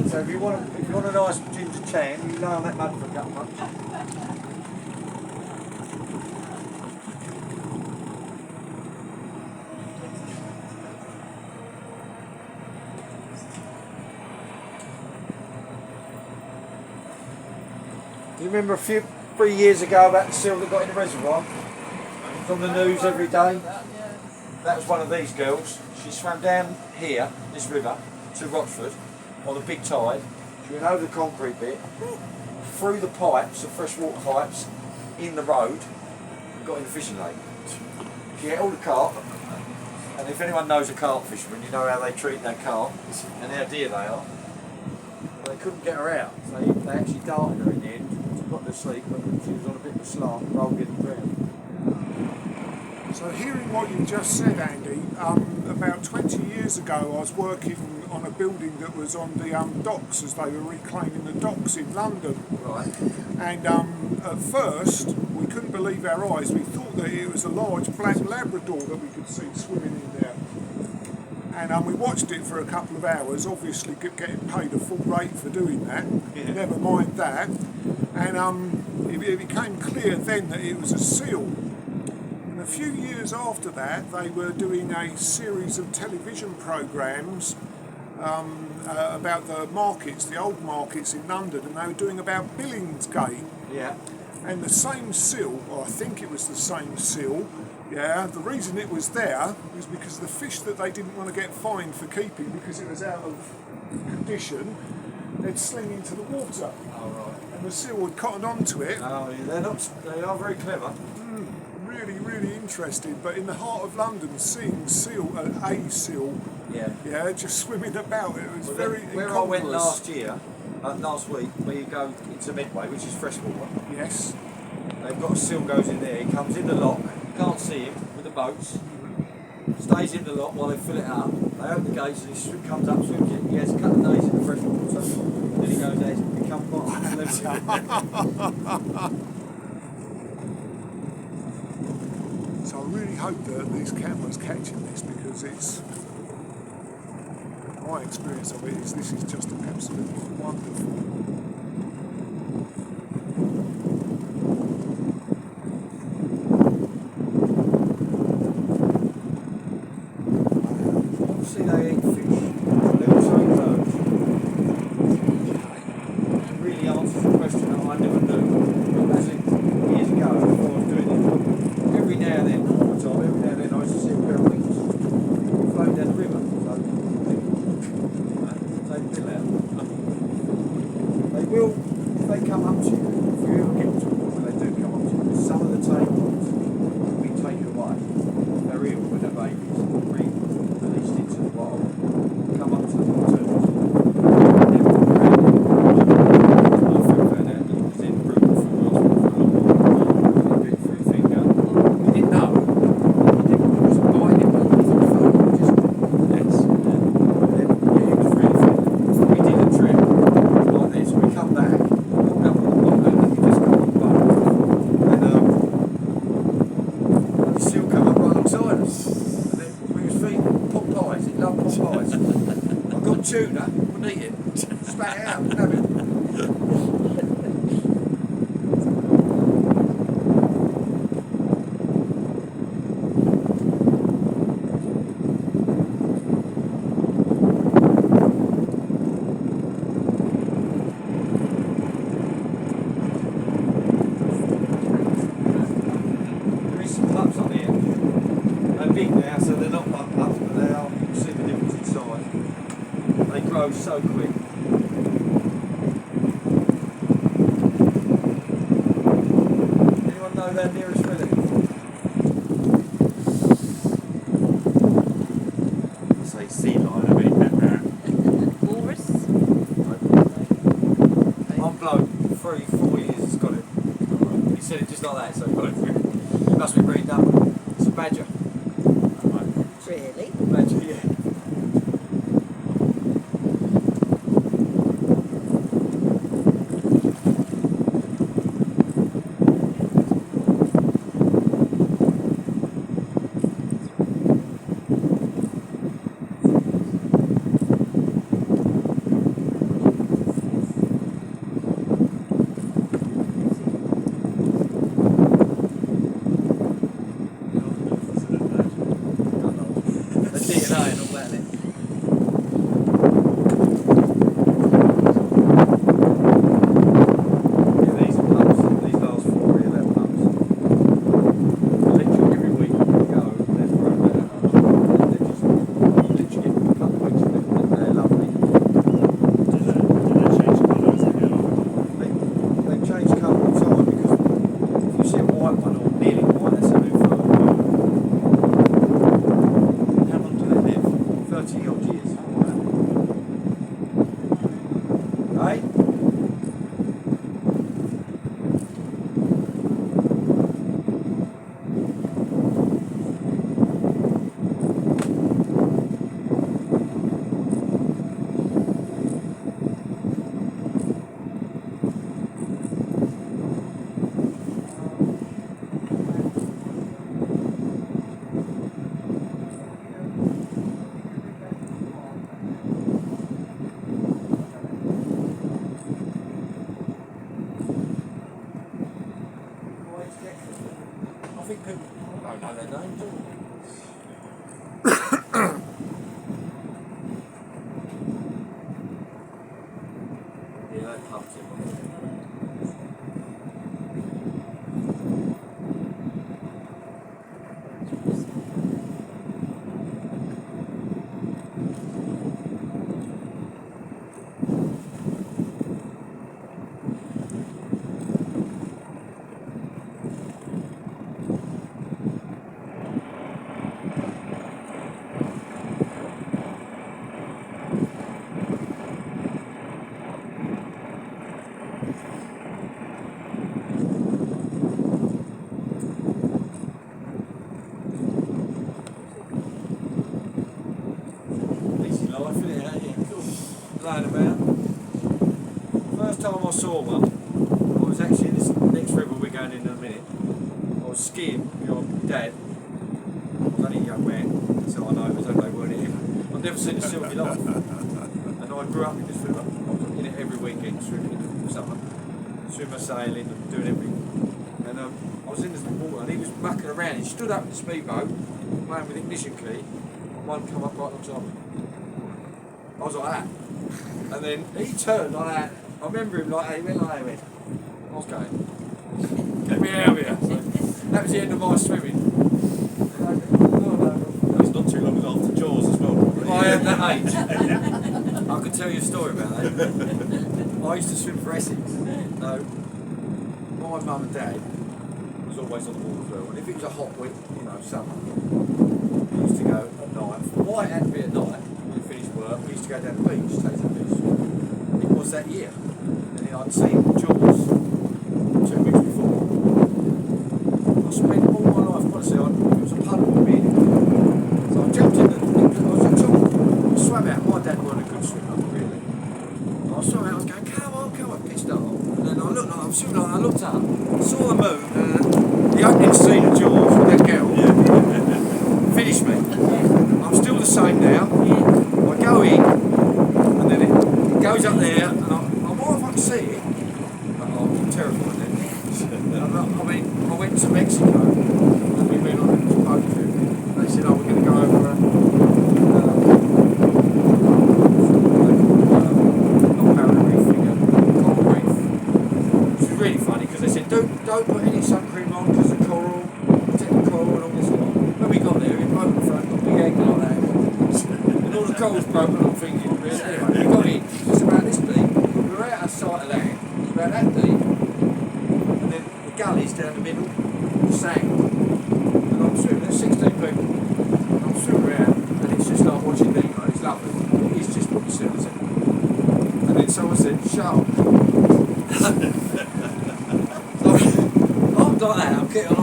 So if you want a nice ginger tan, you lay on that mud for a couple of months. Do you remember 3 years ago about the seal that got in the reservoir? It's on the news every day. That was one of these girls. She swam down here, this river, to Rochford on a big tide. She went over the concrete bit, through the pipes, the freshwater pipes, in the road, and got in the fishing lake. She ate all the carp, and if anyone knows a carp fisherman, you know how they treat their carp and how dear they are. They couldn't get her out. They actually darted her in the end. She got to sleep, but she was on a bit of a slant, rolled in the ground. So hearing what you just said, Andy, about 20 years ago I was working on a building that was on the docks as they were reclaiming the docks in London. Right. And at first we couldn't believe our eyes. We thought that it was a large black Labrador that we could see swimming in there. And we watched it for a couple of hours, obviously getting paid a full rate for doing that. Yeah. Never mind that. And it became clear then that it was a seal. A few years after that, they were doing a series of television programmes about the markets, the old markets in London, and they were doing about Billingsgate. Yeah. And the same seal, or I think it was the same seal, yeah, the reason it was there was because the fish that they didn't want to get fined for keeping because it was out of condition, they'd sling into the water. Oh, right. And the seal had cottoned onto it. Oh, yeah, they are very clever. Really interesting, but in the heart of London, seeing a seal, just swimming about, it was very Where I went last week, where you go into Medway, which is freshwater. Yes. They've got a seal goes in there. He comes in the lock. You can't see him with the boats. Stays in the lock while they fill it up. They open the gates and he comes up, swims in. He has a couple of days in the freshwater. Then he goes out and becomes part of the So I really hope that these cameras catching this, because it's my experience of it is this is just absolutely wonderful. Obviously they eat fish. They also eat birds. It really answers the question that I never knew. As in years ago, before I was doing it, every now and then, all the time, every now and then I used to see a pair of wings floating down the river. So, take the bill out. They will, if they come up to you, if you ever get to them, when they do come up to you, some of the tables will be taken away. They're ill with their babies, released into the wild, come up to the water. Tuna, wouldn't eat it. Spat it out, wouldn't have it. There is some pups up here. They're big now, so they're not pups, but they are. You can see the difference in size. They grow so quick. Anyone know their nearest relative? I say sea lion, I mean Walrus? one bloke, 3-4 years has got it. He said it just like that, so got it. Must be breeding up. It's a badger. Really? Badger, yeah. Eh? I think people don't know their name, do they? Yeah, they pumped it. Easy life, isn't it? Yeah, cool. Lying about. First time I saw one, I was actually in this next river we're going in a minute. I was skiing with my dad. I was only a young man, so I know it was okay, weren't it? I've never seen a silky life. And I grew up in this river. I was in it every weekend, swimming in the summer. Swimmer, sailing, and doing everything. And I was in this water and he was mucking around. He stood up in the speedboat, playing with ignition key, and one come up right on top of me. I was like that. And then he turned like that. I remember him like that. He went like that. He went, I was going, get me out of here. So that was the end of my swimming. It's not too long after Jaws as well. If I had that age, I could tell you a story about that. I used to swim for Essex. So my mum and dad was always on the water as well. And if it was a hot week, summer, we used to go at night. Why it had to be at night, when we finished work, we used to go down the beach, take the fish. It was that year. And then I'd seen Jaws 2 weeks before. I spent all my life, honestly, it was a puddle with me in it. So I jumped in I was at top, I swam out. My dad wasn't a good swimmer, really. I swam out, I was going, come on, pissed off. And then I looked like, I was swimming like, I looked up, saw the moon, the opening scene of Jaws with that girl. Finished me. I'm still the same now. I go in, and then it goes up there, and I'm all if I can see it, but I'm terrified then. I went to Mexico, and we went on a boat trip. They said, we're going to go over not Barrier Reef, Coral Reef. Which was really funny, because they said, don't put any sun cream on, because the coral, protect the coral and all this stuff. When we got there, it broke the front, got a big egg like that. And all the corals broke, and I'm thinking, really? Anyway, we got in, it's about this deep. We were out of sight of land, it was about that deep. And then the gullies down the middle, the sand. And I'm swimming, there's 16 people. And I'm swimming around, and it's just like watching Nemo, it's lovely. It's just what you said, isn't it? And then someone said, shark. So I'm like that, I'm getting on